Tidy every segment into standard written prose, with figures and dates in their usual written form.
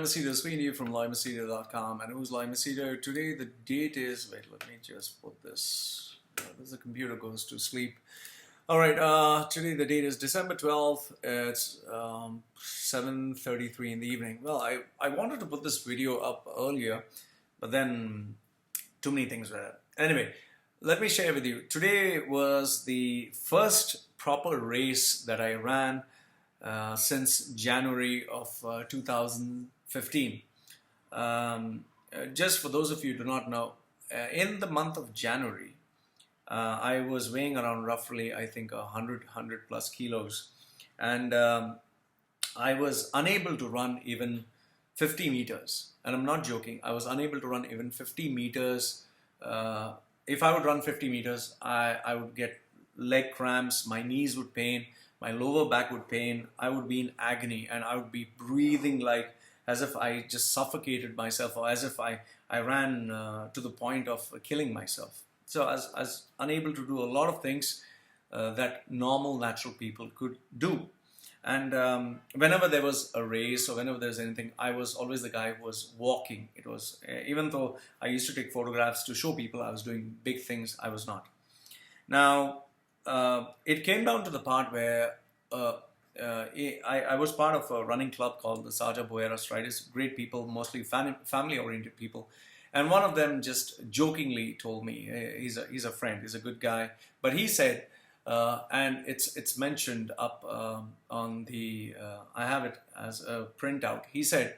Machedo, speaking to you from loymachedo.com. And who's Loy Machedo? Today the date is, wait, let me just put this, the computer goes to sleep. Alright, today the date is December 12th, it's 7:33 in the evening. Well, I wanted to put this video up earlier, but then too many things were. Anyway, let me share with you. Today was the first proper race that I ran since January of 2015. Just for those of you who do not know, in the month of January, I was weighing around roughly, I think, 100 plus kilos, and I was unable to run even 50 meters. And I'm not joking, I was unable to run even 50 meters. If I would run 50 meters, I would get leg cramps, my knees would pain, my lower back would pain, I would be in agony, and I would be breathing like as if I just suffocated myself, or as if I ran to the point of killing myself. So I was unable to do a lot of things that normal, natural people could do. And whenever there was a race or whenever there was anything, I was always the guy who was walking. It was, even though I used to take photographs to show people I was doing big things, I was not. Now, it came down to the part where I was part of a running club called the Saja Boera Striders. Great people, mostly family-oriented people. And one of them just jokingly told me, he's a friend, he's a good guy, but he said, and it's mentioned up on the, I have it as a printout. He said,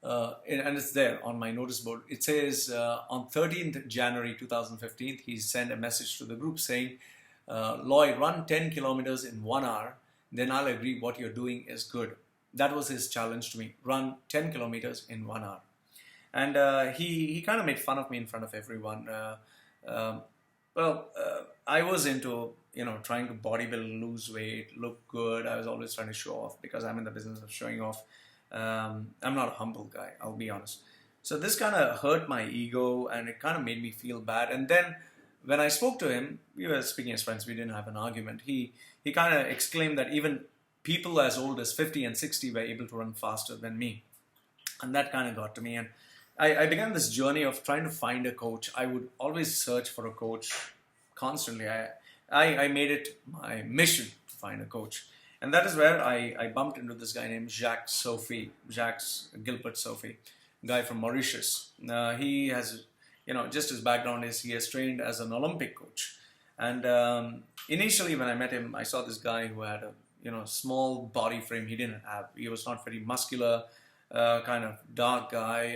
and it's there on my notice board, it says on 13th January 2015, he sent a message to the group saying, Loy, run 10 kilometers in 1 hour, then I'll agree what you're doing is good. That was his challenge to me, run 10 kilometers in 1 hour. And he kind of made fun of me in front of everyone. I was into, trying to bodybuild, lose weight, look good. I was always trying to show off because I'm in the business of showing off. I'm not a humble guy, I'll be honest. So this kind of hurt my ego, and it kind of made me feel bad. And then when I spoke to him, we were speaking as friends, we didn't have an argument. He kind of exclaimed that even people as old as 50 and 60 were able to run faster than me. And that kind of got to me. And I began this journey of trying to find a coach. I would always search for a coach constantly. I made it my mission to find a coach. And that is where I bumped into this guy named Jacques Gilbert Sophie, a guy from Mauritius. He has, just his background is he has trained as an Olympic coach. And initially when I met him, I saw this guy who had a, small body frame he didn't have. He was not very muscular. Kind of dark guy,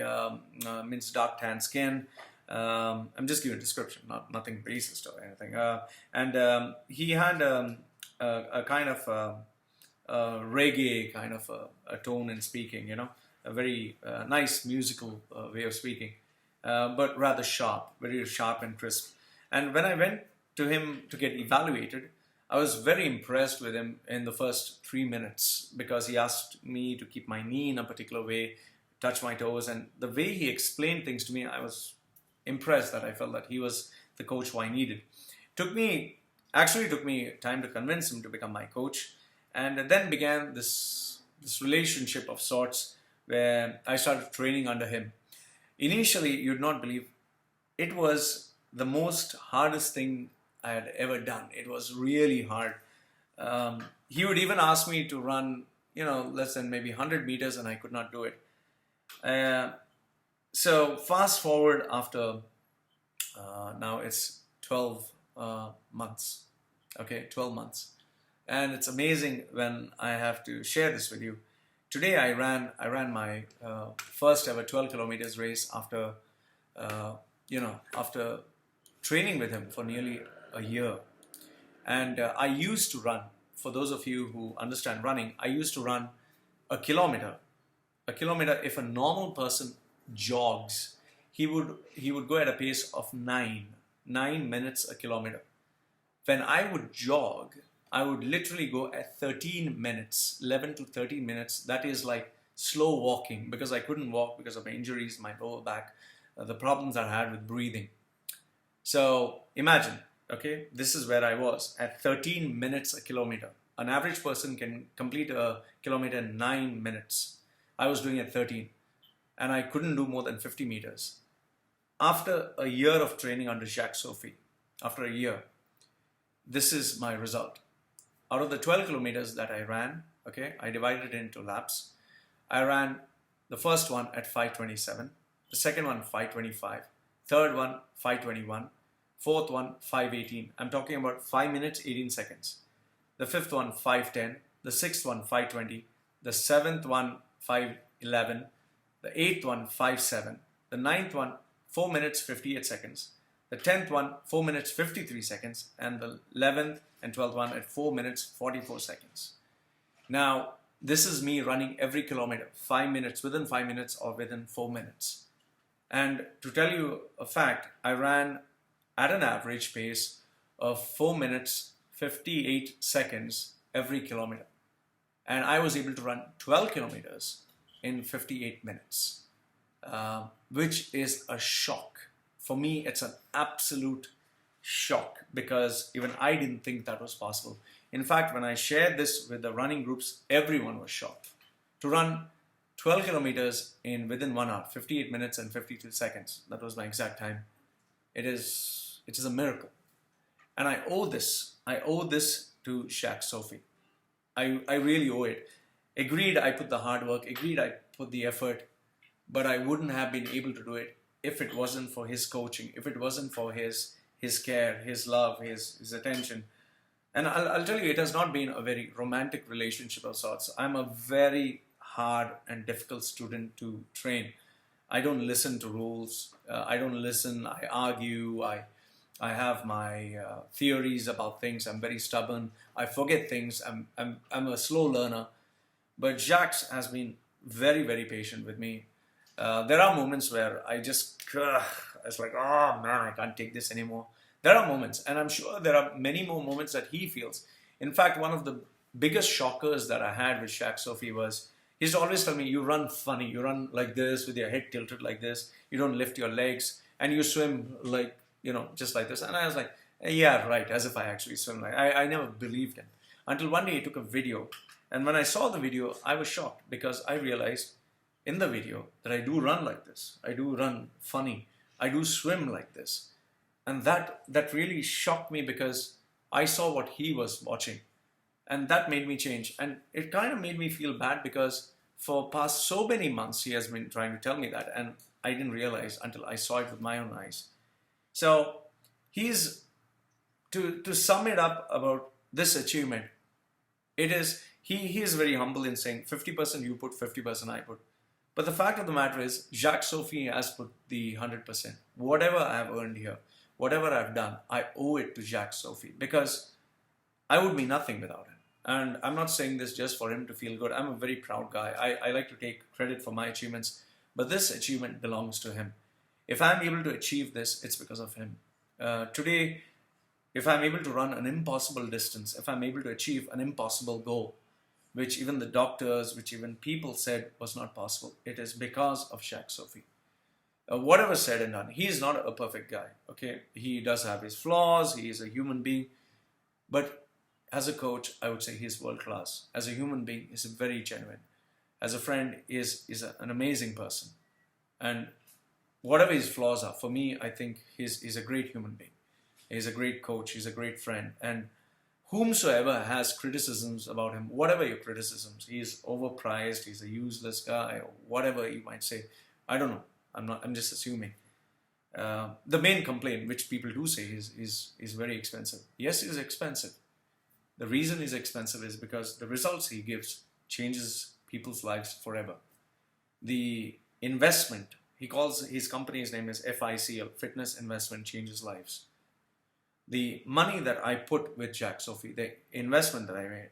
means dark tan skin. I'm just giving a description, nothing racist or anything. And he had a kind of reggae kind of a tone in speaking, a very nice musical way of speaking, but rather sharp, very sharp and crisp. And when I went to him to get evaluated, I was very impressed with him in the first 3 minutes because he asked me to keep my knee in a particular way, touch my toes, and the way he explained things to me, I was impressed that I felt that he was the coach who I needed. Actually took me time to convince him to become my coach, and then began this relationship of sorts where I started training under him. Initially, you'd not believe, it was the most hardest thing I had ever done. It was really hard. He would even ask me to run, less than maybe 100 meters, and I could not do it. So fast forward after, now it's 12 months. Okay, 12 months. And it's amazing when I have to share this with you. Today I ran my first ever 12 kilometers race after, after training with him for nearly a year. And I used to run, for those of you who understand running, I used to run a kilometer. If a normal person jogs, he would go at a pace of 9 minutes a kilometer. When I would jog, I would literally go at 13 minutes, 11 to 13 minutes. That is like slow walking, because I couldn't walk because of my injuries, my lower back, the problems I had with breathing. So imagine, okay, this is where I was at 13 minutes a kilometer. An average person can complete a kilometer in 9 minutes. I was doing it 13. and I couldn't do more than 50 meters. After a year of training under Jacques Sophie, after a year, this is my result. Out of the 12 kilometers that I ran, okay, I divided it into laps. I ran the first one at 5:27, the second one 5:25, third one 5:21, fourth one 5:18. I'm talking about 5 minutes 18 seconds. The fifth one 5:10, the sixth one 5:20, the seventh one 5:11, the eighth one 5:07, the ninth one 4 minutes 58 seconds, the 10th one 4 minutes 53 seconds, and the 11th and 12th one at 4 minutes 44 seconds. Now, this is me running every kilometer, 5 minutes, within 5 minutes or within 4 minutes. And to tell you a fact, I ran at an average pace of 4 minutes 58 seconds every kilometer. And I was able to run 12 kilometers in 58 minutes, which is a shock. For me, it's an absolute shock because even I didn't think that was possible. In fact, when I shared this with the running groups, everyone was shocked. To run 12 kilometers in within 1 hour, 58 minutes and 52 seconds, that was my exact time. It is a miracle. And I owe this to Jacques Sophie. I really owe it. Agreed, I put the hard work, agreed, I put the effort, but I wouldn't have been able to do it if it wasn't for his coaching, if it wasn't for his care, his love, his attention. And I'll tell you, it has not been a very romantic relationship of sorts. I'm a very hard and difficult student to train. I don't listen to rules. I don't listen. I argue. I have my theories about things. I'm very stubborn. I forget things. I'm a slow learner. But Jacques has been very, very patient with me. There are moments where it's like, oh man, I can't take this anymore. There are moments, and I'm sure there are many more moments that he feels. In fact, one of the biggest shockers that I had with Jacques Sophie was, he used to always tell me, you run funny, you run like this with your head tilted like this, you don't lift your legs, and you swim like, just like this. And I was like, yeah, right, as if I actually swim like, I never believed him. Until one day he took a video, and when I saw the video, I was shocked because I realized in the video that I do run like this. I do run funny. I do swim like this. And that really shocked me because I saw what he was watching. And that made me change. And it kind of made me feel bad because for past so many months he has been trying to tell me that. And I didn't realize until I saw it with my own eyes. So he's, to sum it up about this achievement, it is, he is very humble in saying 50% you put, 50% I put. But the fact of the matter is, Jacques Sophie has put the 100%. Whatever I have earned here, whatever I've done, I owe it to Jacques Sophie because I would be nothing without him. And I'm not saying this just for him to feel good. I'm a very proud guy. I like to take credit for my achievements, but this achievement belongs to him. If I'm able to achieve this, it's because of him. Today, if I'm able to run an impossible distance, if I'm able to achieve an impossible goal, which even the doctors, which even people said was not possible, it is because of Jacques Sophie. Whatever said and done, he is not a perfect guy, okay? He does have his flaws, he is a human being, but as a coach, I would say he's world class. As a human being, he's very genuine. As a friend, is an amazing person. And whatever his flaws are, for me, I think he's a great human being. He's a great coach, he's a great friend. And whomsoever has criticisms about him, whatever your criticisms, he's overpriced, he's a useless guy, or whatever you might say, I don't know. I'm just assuming. The main complaint, which people do say, is very expensive. Yes, he's expensive. The reason he's expensive is because the results he gives changes people's lives forever. The investment, he calls his company's name is FICL, Fitness Investment Changes Lives. The money that I put with Jacques Sophie, the investment that I made,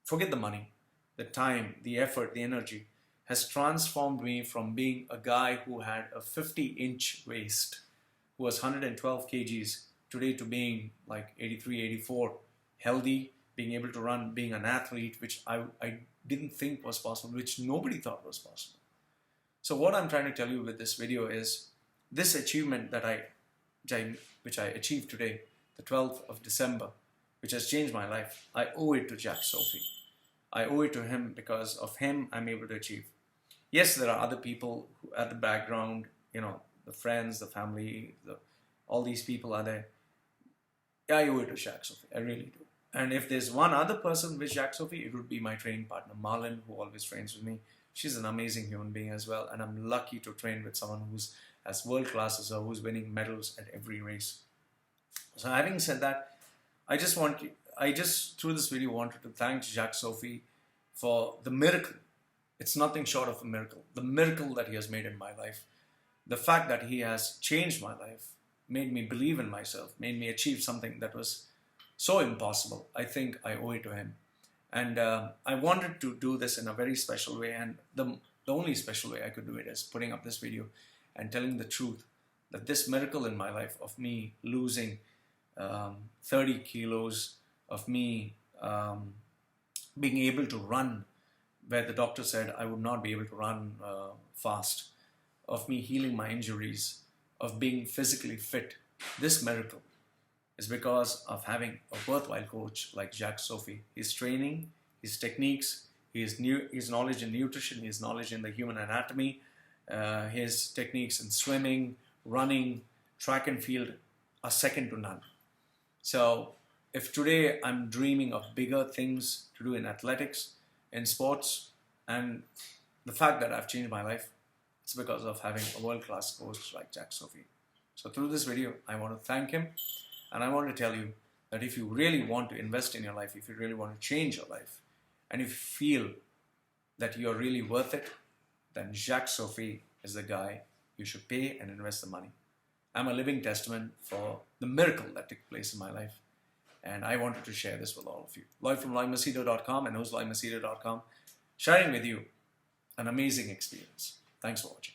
forget the money, the time, the effort, the energy, has transformed me from being a guy who had a 50-inch waist, who was 112 kgs, today to being like 83, 84, healthy, being able to run, being an athlete, which I didn't think was possible, which nobody thought was possible. So what I'm trying to tell you with this video is this achievement that which I achieved today, the 12th of December, which has changed my life, I owe it to Jacques Sophie. I owe it to him. Because of him, I'm able to achieve. Yes, there are other people who, at the background, the friends, the family, all these people are there. Yeah, I owe it to Jacques Sophie. I really do. And if there's one other person with Jacques Sophie, it would be my training partner, Marlon, who always trains with me. She's an amazing human being as well. And I'm lucky to train with someone who's as world classes or who's winning medals at every race. So having said that, I just through this video wanted to thank Jacques Sophie for the miracle. It's nothing short of a miracle. The miracle that he has made in my life. The fact that he has changed my life, made me believe in myself, made me achieve something that was so impossible. I think I owe it to him. And I wanted to do this in a very special way. And the only special way I could do it is putting up this video and telling the truth that this miracle in my life of me losing 30 kilos, of me being able to run where the doctor said I would not be able to run fast, of me healing my injuries, of being physically fit, this miracle is because of having a worthwhile coach like Jacques Sophie. His training, his techniques, his knowledge in nutrition, his knowledge in the human anatomy, his techniques in swimming, running, track and field are second to none. So if today I'm dreaming of bigger things to do in athletics, in sports, and the fact that I've changed my life, it's because of having a world-class coach like Jacques Sophie. So through this video, I want to thank him, and I want to tell you that if you really want to invest in your life, if you really want to change your life, and if you feel that you're really worth it, then Jacques Sophie is the guy you should pay and invest the money. I'm a living testament for the miracle that took place in my life, and I wanted to share this with all of you. Loy from LoyMachedo.com and hostLoyMachedo.com, sharing with you an amazing experience. Thanks for watching.